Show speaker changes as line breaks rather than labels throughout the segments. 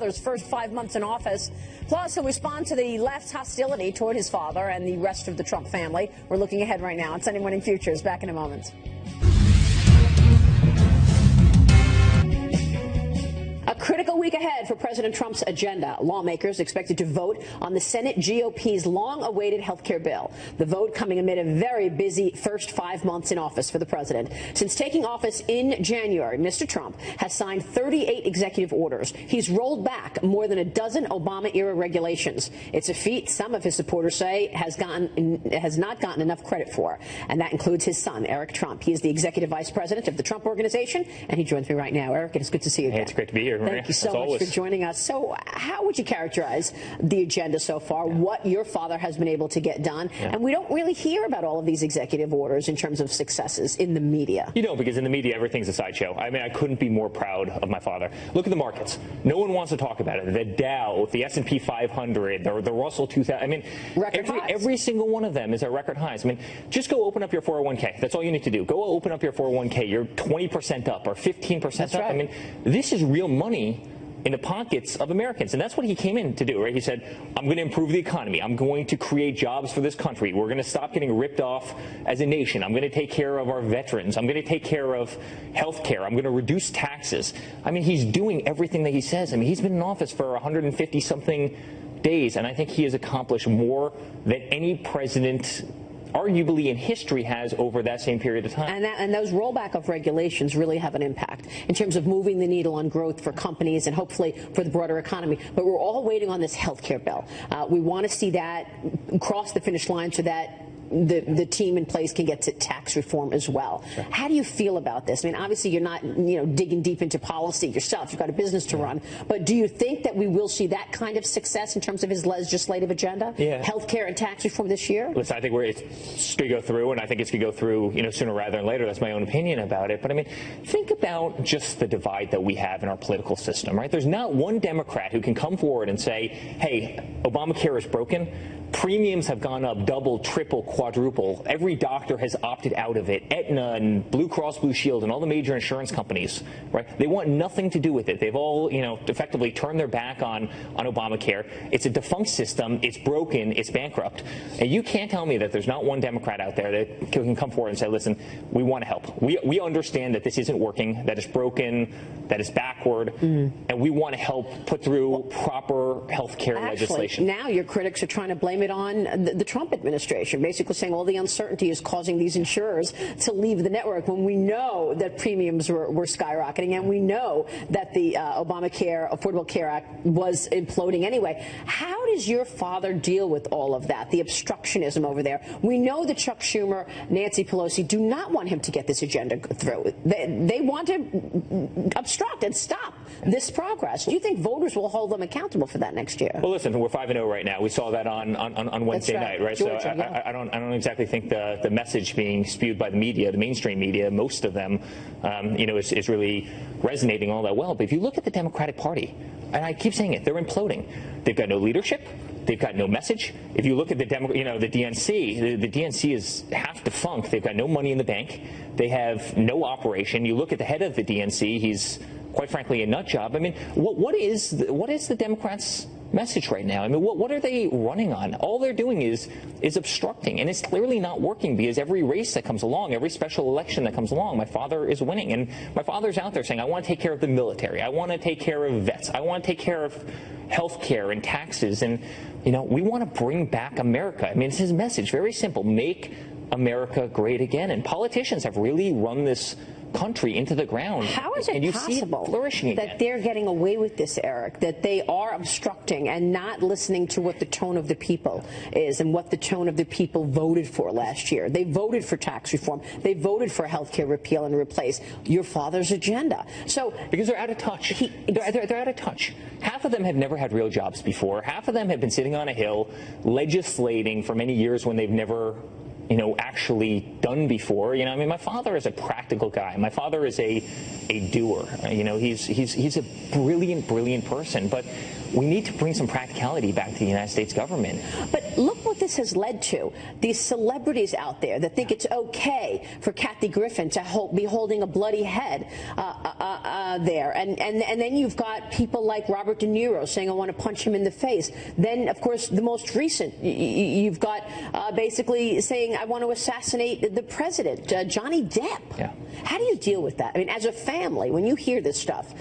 father's first 5 months in office. Plus, he'll respond to the left's hostility toward his father and the rest of the Trump family. We're looking ahead right now on Sunday Morning Futures. Back in a moment. A critical week ahead for President Trump's agenda. Lawmakers expected to vote on the Senate GOP's long-awaited health care bill. The vote coming amid a very busy first 5 months in office for the president. Since taking office in January, Mr. Trump has signed 38 executive orders. He's rolled back more than a dozen Obama-era regulations. It's a feat some of his supporters say has not gotten enough credit for, and that includes his son, Eric Trump. He is the executive vice president of the Trump Organization, and he joins me right now. Eric, it's good to see you again.
Hey, it's great to be here.
Thank you so much for joining us. So how would you characterize the agenda so far, what your father has been able to get done? And we don't really hear about all of these executive orders in terms of successes in the media.
You know, because in the media, everything's a sideshow. I mean, I couldn't be more proud of my father. Look at the markets. No one wants to talk about it. The Dow, the S&P 500, the Russell 2000. I mean, every single one of them is at record highs. I mean, just go open up your 401k. That's all you need to do. Go open up your 401k. You're 20% up or 15% up. Right. I mean, this is real money in the pockets of Americans. And that's what he came in to do, right? He said, I'm going to improve the economy. I'm going to create jobs for this country. We're going to stop getting ripped off as a nation. I'm going to take care of our veterans. I'm going to take care of health care. I'm going to reduce taxes. I mean, he's doing everything that he says. I mean, he's been in office for 150-something days, and I think he has accomplished more than any president arguably in history has over that same period of time.
And those rollback of regulations really have an impact in terms of moving the needle on growth for companies and hopefully for the broader economy. But we're all waiting on this health care bill. We want to see that cross the finish line so that the team in place can get to tax reform as well. Sure. How do you feel about this? I mean, obviously you're not, digging deep into policy yourself. You've got a business to run. But do you think that we will see that kind of success in terms of his legislative agenda? Healthcare and tax reform this year?
Listen, I think it's going to go through, and I think it's going to go through, sooner rather than later. That's my own opinion about it. But I mean, think about just the divide that we have in our political system, right? There's not one Democrat who can come forward and say, hey, Obamacare is broken. Premiums have gone up double, triple, quadruple. Every doctor has opted out of it. Aetna and Blue Cross Blue Shield and all the major insurance companies, right? They want nothing to do with it. They've all, effectively turned their back on Obamacare. It's a defunct system. It's broken. It's bankrupt. And you can't tell me that there's not one Democrat out there that can come forward and say, listen, we want to help. We understand that this isn't working, that it's broken, that it's backward, and we want to help put through proper health care legislation.
Now your critics are trying to blame it on the Trump administration, basically saying all the uncertainty is causing these insurers to leave the network when we know that premiums were skyrocketing and we know that the Obamacare Affordable Care Act was imploding anyway. How does your father deal with all of that, the obstructionism over there? We know that Chuck Schumer, Nancy Pelosi do not want him to get this agenda through. They want to obstruct and stop this progress. Do you think voters will hold them accountable for that next year?
Well, listen, we're 5-0 right now. We saw that on Wednesday night, right?
Georgia,
so I don't exactly think the message being spewed by the media, the mainstream media, most of them, is really resonating all that well. But if you look at the Democratic Party, and I keep saying it, they're imploding. They've got no leadership. They've got no message. If you look at the DNC, the DNC is half defunct. They've got no money in the bank. They have no operation. You look at the head of the DNC, he's quite frankly a nut job. I mean, what is the Democrats' message right now? I mean, what are they running on? All they're doing is obstructing, and it's clearly not working because every race that comes along, every special election that comes along, my father is winning, and my father's out there saying, I want to take care of the military, I want to take care of vets, I want to take care of health care and taxes, and we want to bring back America. I mean, it's his message, very simple: make America great again. And politicians have really run this country into the ground.
How is it possible that they're getting away with this, Eric, that they are obstructing and not listening to what the tone of the people is and what the tone of the people voted for last year? They voted for tax reform. They voted for health care repeal and replace. Your father's agenda. So
because they're out of touch. They're out of touch. Half of them have never had real jobs before. Half of them have been sitting on a hill legislating for many years when they've never actually done before. I mean, my father is a practical guy. My father is a doer. He's a brilliant person. But we need to bring some practicality back to the United States government.
But look what this has led to. These celebrities out there that think it's okay for Kathy Griffin to be holding a bloody head there. And then you've got people like Robert De Niro saying, I want to punch him in the face. Then, of course, the most recent, you've got basically saying, I want to assassinate the president, Johnny Depp.
Yeah.
How do you deal with that? I mean, as a family, when you hear this stuff,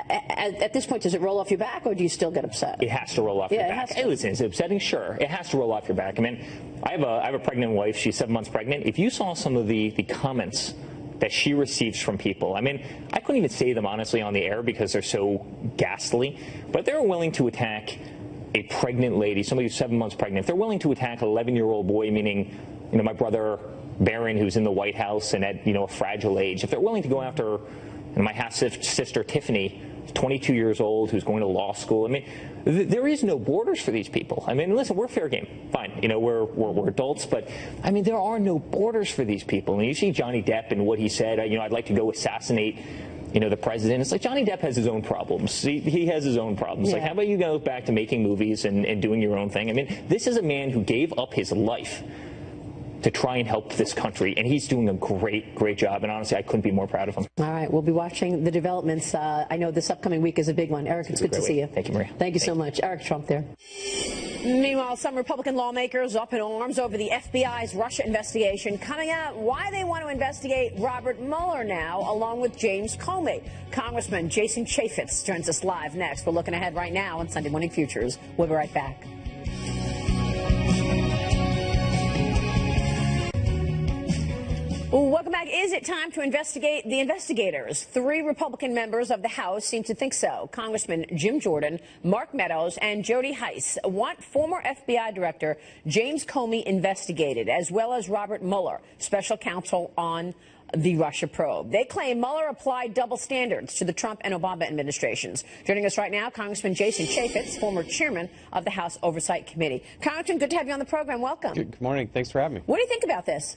at this point, does it roll off your back, or do you still get upset?
It has to roll off your back. Hey, listen, it's upsetting, sure. It has to roll off your back. I mean, I have a pregnant wife. She's 7 months pregnant. If you saw some of the comments that she receives from people, I mean, I couldn't even say them honestly on the air because they're so ghastly, but they're willing to attack a pregnant lady, somebody who's 7 months pregnant. If they're willing to attack an 11-year-old boy, meaning, my brother Barron, who's in the White House and at, a fragile age, if they're willing to go after my half-sister Tiffany, 22 years old, who's going to law school. I mean, there is no borders for these people. I mean, listen, we're fair game. Fine. We're adults, but I mean, there are no borders for these people. And you see Johnny Depp and what he said, I'd like to go assassinate, the president. It's like Johnny Depp has his own problems. He has his own problems. Yeah. Like, how about you go back to making movies and doing your own thing? I mean, this is a man who gave up his life to try and help this country, and he's doing a great job, and honestly, I couldn't be more proud of him.
All right, we'll be watching the developments. I know this upcoming week is a big one. Eric, it's good to see you.
Thank you, Maria.
Thank you so much. Eric Trump there. Meanwhile, some Republican lawmakers up in arms over the FBI's Russia investigation, coming out why they want to investigate Robert Mueller now, along with James Comey. Congressman Jason Chaffetz joins us live next. We're looking ahead right now on Sunday Morning Futures. We'll be right back. Welcome back. Is it time to investigate the investigators? 3 Republican members of the House seem to think so. Congressman Jim Jordan, Mark Meadows, and Jody Hice want former FBI Director James Comey investigated, as well as Robert Mueller, special counsel on the Russia probe. They claim Mueller applied double standards to the Trump and Obama administrations. Joining us right now, Congressman Jason Chaffetz, former chairman of the House Oversight Committee. Congressman, good to have you on the program. Welcome.
Good morning. Thanks for having me.
What do you think about this?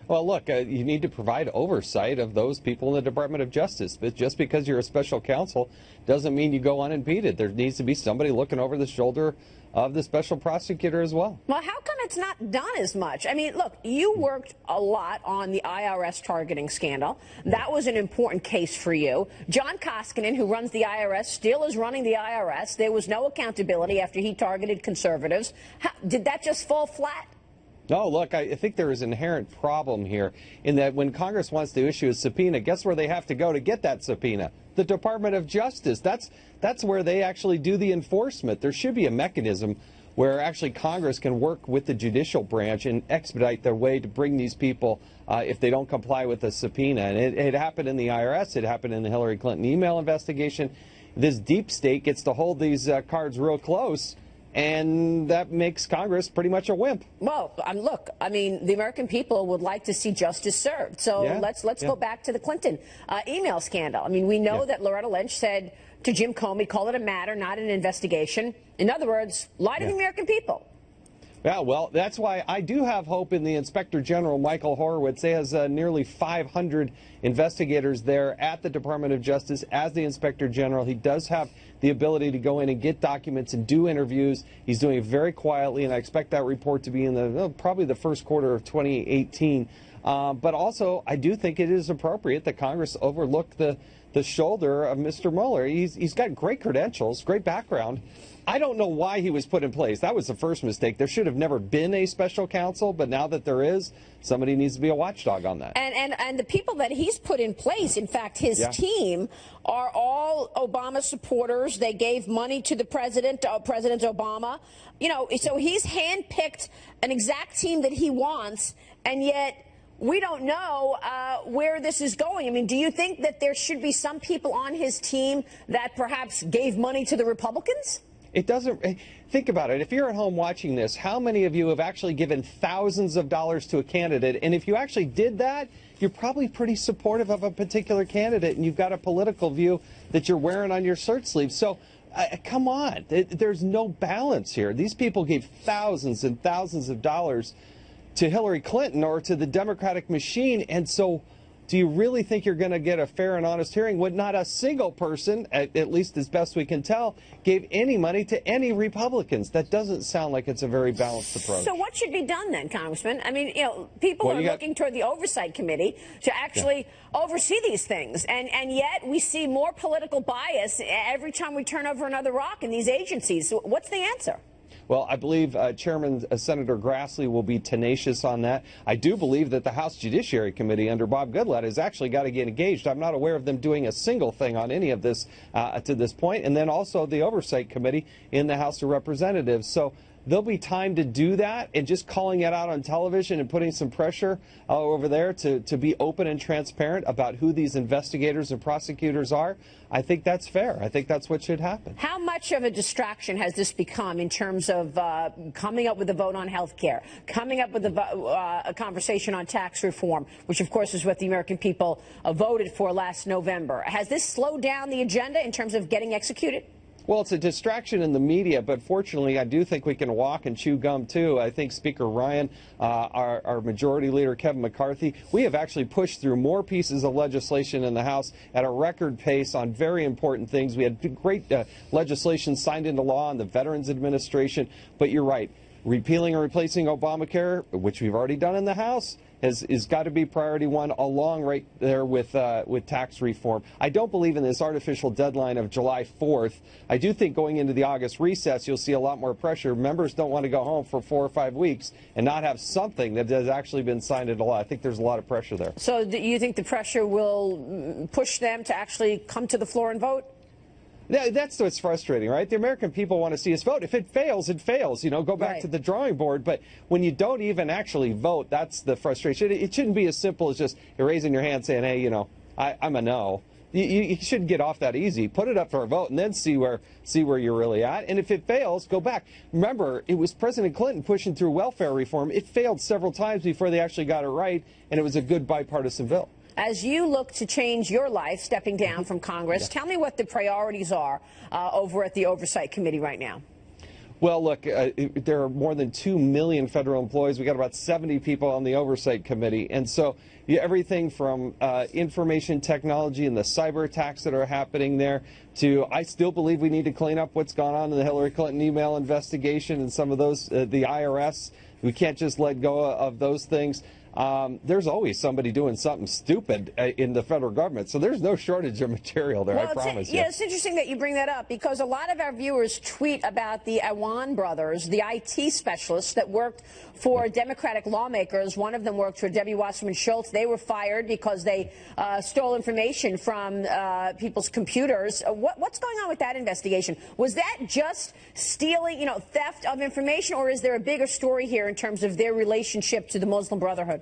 Well, look, you need to provide oversight of those people in the Department of Justice. But just because you're a special counsel doesn't mean you go unimpeded. There needs to be somebody looking over the shoulder of the special prosecutor as well.
Well, how come it's not done as much? I mean, look, you worked a lot on the IRS targeting scandal. That was an important case for you. John Koskinen, who runs the IRS, still is running the IRS. There was no accountability after he targeted conservatives. Did that just fall flat?
No, look, I think there is an inherent problem here in that when Congress wants to issue a subpoena, guess where they have to go to get that subpoena? The Department of Justice. That's where they actually do the enforcement. There should be a mechanism where actually Congress can work with the judicial branch and expedite their way to bring these people if they don't comply with the subpoena. And it happened in the IRS. It happened in the Hillary Clinton email investigation. This deep state gets to hold these cards real close. And that makes Congress pretty much a wimp.
Well, look, I mean, the American people would like to see justice served. So let's go back to the Clinton email scandal. I mean, we know that Loretta Lynch said to Jim Comey, call it a matter, not an investigation. In other words, lie to the American people.
Yeah, well, that's why I do have hope in the Inspector General, Michael Horowitz. He has nearly 500 investigators there at the Department of Justice as the Inspector General. He does have the ability to go in and get documents and do interviews. He's doing it very quietly, and I expect that report to be in probably the first quarter of 2018. But also, I do think it is appropriate that Congress overlook the shoulder of Mr. Mueller. He's got great credentials, great background. I don't know why he was put in place. That was the first mistake. There should have never been a special counsel, but now that there is, somebody needs to be a watchdog on that.
And the people that he's put in place, in fact, his team, are all Obama supporters. They gave money to the President Obama. So he's handpicked an exact team that he wants, and yet we don't know where this is going. I mean, do you think that there should be some people on his team that perhaps gave money to the Republicans?
It doesn't. Think about it. If you're at home watching this, how many of you have actually given thousands of dollars to a candidate? And if you actually did that, you're probably pretty supportive of a particular candidate, and you've got a political view that you're wearing on your shirt sleeve. So come on. There's no balance here. These people gave thousands and thousands of dollars to Hillary Clinton or to the Democratic machine. And so do you really think you're going to get a fair and honest hearing when not a single person, at least as best we can tell, gave any money to any Republicans? That doesn't sound like it's a very balanced approach.
So what should be done then, Congressman? I mean, people are looking toward the Oversight Committee to actually oversee these things, and yet we see more political bias every time we turn over another rock in these agencies. So what's the answer?
Well, I believe Chairman Senator Grassley will be tenacious on that. I do believe that the House Judiciary Committee under Bob Goodlatte has actually got to get engaged. I'm not aware of them doing a single thing on any of this to this point. And then also the Oversight Committee in the House of Representatives. So there'll be time to do that, and just calling it out on television and putting some pressure over there to be open and transparent about who these investigators and prosecutors are. I think that's fair. I think that's what should happen.
How much of a distraction has this become in terms of coming up with a vote on health care, coming up with a conversation on tax reform, which of course is what the American people voted for last November? Has this slowed down the agenda in terms of getting executed?
Well, it's a distraction in the media, but fortunately, I do think we can walk and chew gum, too. I think Speaker Ryan, our Majority Leader Kevin McCarthy, we have actually pushed through more pieces of legislation in the House at a record pace on very important things. We had great legislation signed into law on the Veterans Administration, but you're right. Repealing and replacing Obamacare, which we've already done in the House, has got to be priority one, along right there with tax reform. I don't believe in this artificial deadline of July 4th. I do think going into the August recess, you'll see a lot more pressure. Members don't want to go home for 4 or 5 weeks and not have something that has actually been signed into law. I think there's a lot of pressure there.
So do you think the pressure will push them to actually come to the floor and vote?
That's what's frustrating, right? The American people want to see us vote. If it fails, it fails. Go back to the drawing board. But when you don't even actually vote, that's the frustration. It shouldn't be as simple as just raising your hand saying, hey, I'm a no. You shouldn't get off that easy. Put it up for a vote and then see where you're really at. And if it fails, go back. Remember, it was President Clinton pushing through welfare reform. It failed several times before they actually got it right, and it was a good bipartisan bill.
As you look to change your life, stepping down from Congress, tell me what the priorities are over at the Oversight Committee right now.
Well, look, there are more than 2 million federal employees. We got about 70 people on the Oversight Committee. And so everything from information technology and the cyber attacks that are happening there to I still believe we need to clean up what's gone on in the Hillary Clinton email investigation and some of those, the IRS. We can't just let go of those things. There's always somebody doing something stupid in the federal government, so there's no shortage of material there, I promise you.
Yeah, it's interesting that you bring that up, because a lot of our viewers tweet about the Awan brothers, the IT specialists that worked for Democratic lawmakers. One of them worked for Debbie Wasserman Schultz. They were fired because they stole information from people's computers. What's going on with that investigation? Was that just stealing, theft of information, or is there a bigger story here in terms of their relationship to the Muslim Brotherhood?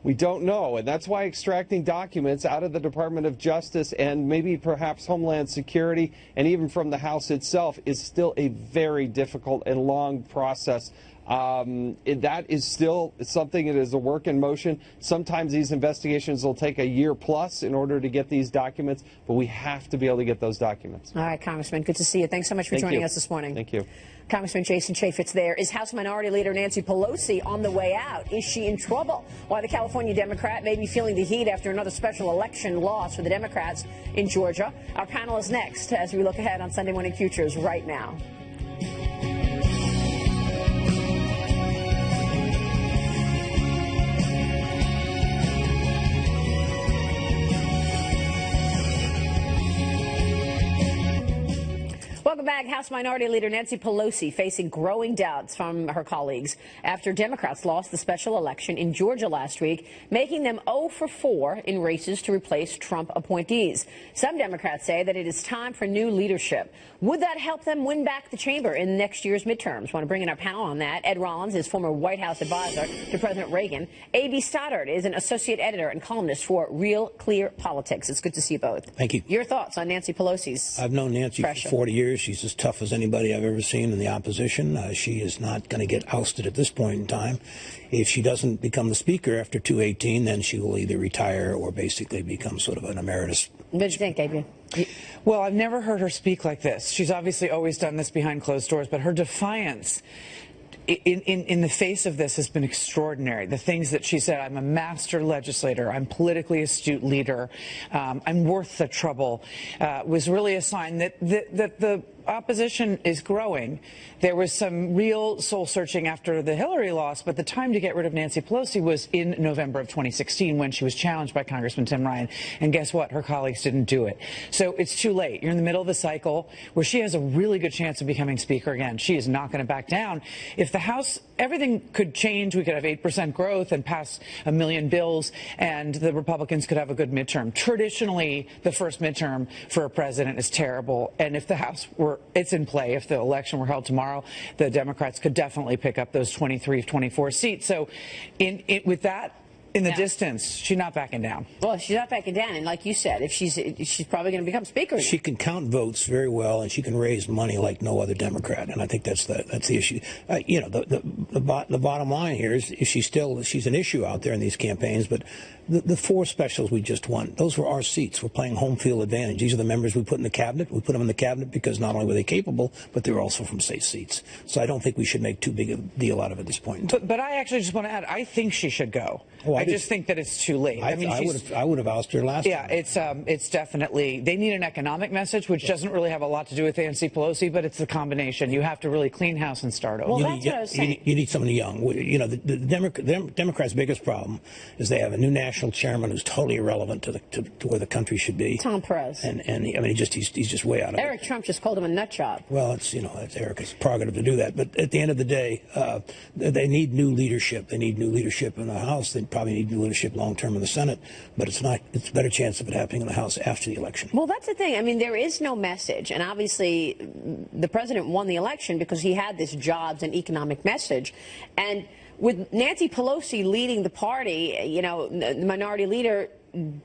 We don't know, and that's why extracting documents out of the Department of Justice and maybe perhaps Homeland Security and even from the House itself is still a very difficult and long process. That is still something that is a work in motion. Sometimes these investigations will take a year plus in order to get these documents, but we have to be able to get those documents.
All right, Congressman, good to see you. Thanks so much for joining us this morning.
Thank you.
Congressman Jason Chaffetz there. Is House Minority Leader Nancy Pelosi on the way out? Is she in trouble? Why the California Democrat may be feeling the heat after another special election loss for the Democrats in Georgia. Our panel is next as we look ahead on Sunday Morning Futures right now. Welcome back. House Minority Leader Nancy Pelosi facing growing doubts from her colleagues after Democrats lost the special election in Georgia last week, making them 0 for 4 in races to replace Trump appointees. Some Democrats say that it is time for new leadership. Would that help them win back the chamber in next year's midterms? Want to bring in our panel on that. Ed Rollins is former White House advisor to President Reagan. A.B. Stoddard is an associate editor and columnist for Real Clear Politics. It's good to see you both.
Thank you.
Your thoughts on Nancy Pelosi's
I've known Nancy
pressure?
For 40 years. She's as tough as anybody I've ever seen in the opposition. She is not going to get ousted at this point in time. If she doesn't become the speaker after 2/18, then she will either retire or basically become sort of an emeritus.
What do you think, A.B.?
Well, I've never heard her speak like this. She's obviously always done this behind closed doors, but her defiance in the face of this has been extraordinary. The things that she said, I'm a master legislator, I'm politically astute leader, I'm worth the trouble, was really a sign that the opposition is growing. There was some real soul searching after the Hillary loss, but the time to get rid of Nancy Pelosi was in November of 2016 when she was challenged by Congressman Tim Ryan. And guess what? Her colleagues didn't do it. So it's too late. You're in the middle of a cycle where she has a really good chance of becoming Speaker again. She is not going to back down. If the House, everything could change. We could have 8% growth and pass 1 million bills, and the Republicans could have a good midterm. Traditionally, the first midterm for a president is terrible. And if the House it's in play. If the election were held tomorrow, the Democrats could definitely pick up those 23, 24 seats. So with that in the distance, she's not backing down.
Well, she's not backing down, and like you said, if she's probably going to become Speaker.
She can count votes very well, and she can raise money like no other Democrat, and I think that's the issue. You know, the bottom line here is she's an issue out there in these campaigns, but the 4 specials we just won, those were our seats. We're playing home field advantage. These are the members we put in the cabinet. We put them in the cabinet because not only were they capable, but they were also from safe seats. So I don't think we should make too big a deal out of it at this point.
But I actually just want to add, I think she should go.
Oh,
I just think that it's too late.
I would have ousted her last time.
It's definitely, they need an economic message, which doesn't really have a lot to do with Nancy Pelosi, but it's a combination. You have to really clean house and start over.
Well, that's what I was saying.
You need someone young. You know, the Democrats' biggest problem is they have a new national chairman who's totally irrelevant to where the country should be.
Tom Perez.
And he's just way out of it.
Eric Trump just called him a nut job.
Well, it's Eric's prerogative to do that. But at the end of the day, they need new leadership. They need new leadership in the House. They probably need new leadership long term in the Senate. But it's a better chance of it happening in the House after the election.
Well, that's the thing. I mean, there is no message. And obviously, the president won the election because he had this jobs and economic message. And with Nancy Pelosi leading the party, you know, the minority leader,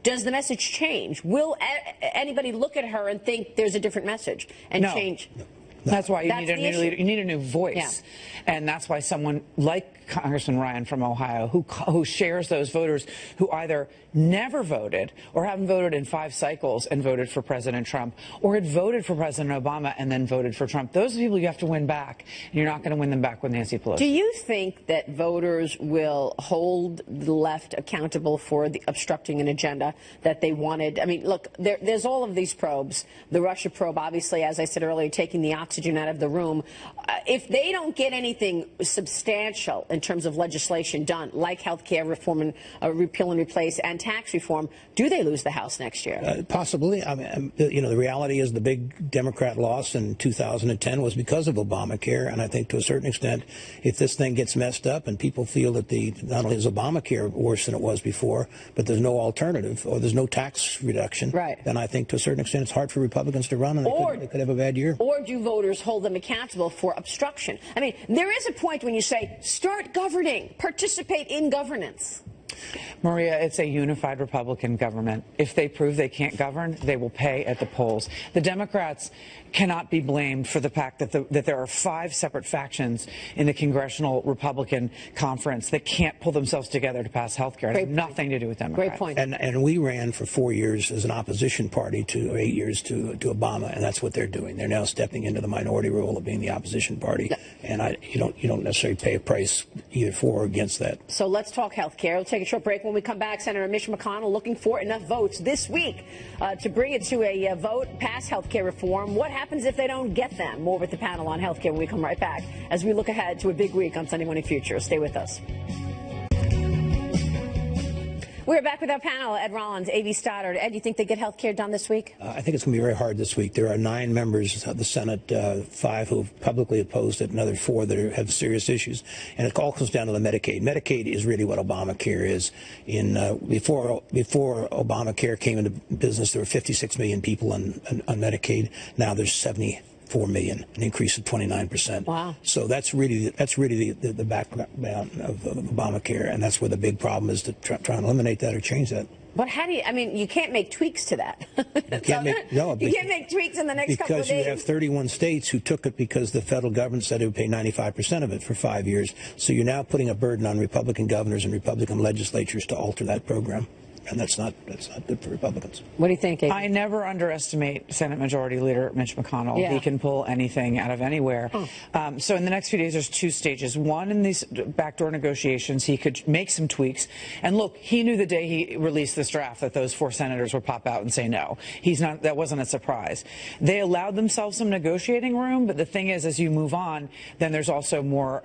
does the message change? Will anybody look at her and think there's a different message and change?
No.
That's why you need a new leader. You need a new voice, and that's why someone like Congressman Ryan from Ohio, who shares those voters who either never voted or haven't voted in 5 cycles and voted for President Trump, or had voted for President Obama and then voted for Trump. Those are the people you have to win back, and you're not going to win them back with Nancy Pelosi.
Do you think that voters will hold the left accountable for the obstructing an agenda that they wanted? I mean, look, there's all of these probes. The Russia probe, obviously, as I said earlier, taking the oxygen out of the room. If they don't get anything substantial in terms of legislation done, like health care reform and repeal and replace and tax reform, do they lose the House next year?
Possibly. I mean, you know, the reality is the big Democrat loss in 2010 was because of Obamacare, and I think to a certain extent, if this thing gets messed up and people feel that not only is Obamacare worse than it was before, but there's no alternative or there's no tax reduction, then I think to a certain extent it's hard for Republicans to run, and they could have a bad year.
Or do voters hold them accountable for obstruction? I mean, there is a point when you say, start governing, participate in governance.
Maria, it's a unified Republican government. If they prove they can't govern, they will pay at the polls. The Democrats cannot be blamed for the fact that there are 5 separate factions in the Congressional Republican Conference that can't pull themselves together to pass health care. It has nothing to do with Democrats.
Great point.
And we ran for 4 years as an opposition party to 8 years to Obama, and that's what they're doing. They're now stepping into the minority role of being the opposition party, and you don't necessarily pay a price either for or against that.
So let's talk health care. We'll take a short break. When we come back, Senator Mitch McConnell looking for enough votes this week to bring it to a vote, pass health care reform. What happens if they don't get them? More with the panel on health care when we come right back as we look ahead to a big week on Sunday Morning Future. Stay with us. We're back with our panel. Ed Rollins, A.V. Stoddard. Ed, do you think they get health care done this week?
I think it's going to be very hard this week. There are 9 members of the Senate, 5 who have publicly opposed it, another 4 that have serious issues. And it all comes down to the Medicaid. Medicaid is really what Obamacare is. Before Obamacare came into business, there were 56 million people on Medicaid. Now there's 74 million, an increase of 29%.
Wow.
So that's really the background of Obamacare, and that's where the big problem is to try and eliminate that or change that.
But how do you, I mean, you can't make tweaks to that.
You can't
make tweaks in the next couple of days.
Because you have 31 states who took it because the federal government said it would pay 95% of it for 5 years. So you're now putting a burden on Republican governors and Republican legislatures to alter that program. and that's not good for Republicans.
What do you think, Amy?
I never underestimate Senate Majority Leader Mitch McConnell.
Yeah.
He can pull anything out of anywhere. So in the next few days, there's two stages. One, in these backdoor negotiations, he could make some tweaks. And look, he knew the day he released this draft that those 4 senators would pop out and say no. That wasn't a surprise. They allowed themselves some negotiating room, but the thing is, as you move on, then there's also more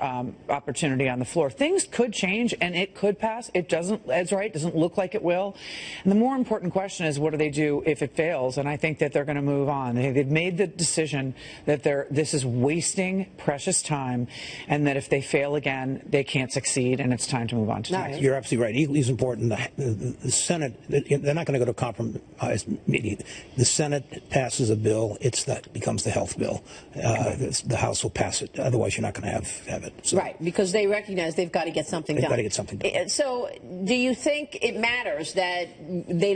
opportunity on the floor. Things could change and it could pass. It doesn't, Ed's right, doesn't look like it will. And the more important question is, what do they do if it fails? And I think that they're going to move on. They've made the decision that this is wasting precious time, and that if they fail again, they can't succeed, and it's time to move on to next.
You're absolutely right. Equally as important, the Senate, they're not going to go to compromise meeting. The Senate passes a bill, that becomes the health bill. The House will pass it. Otherwise, you're not going to have it. So.
Right, because they recognize they've got to get something done.
They've got to get something done.
So do you think it matters that they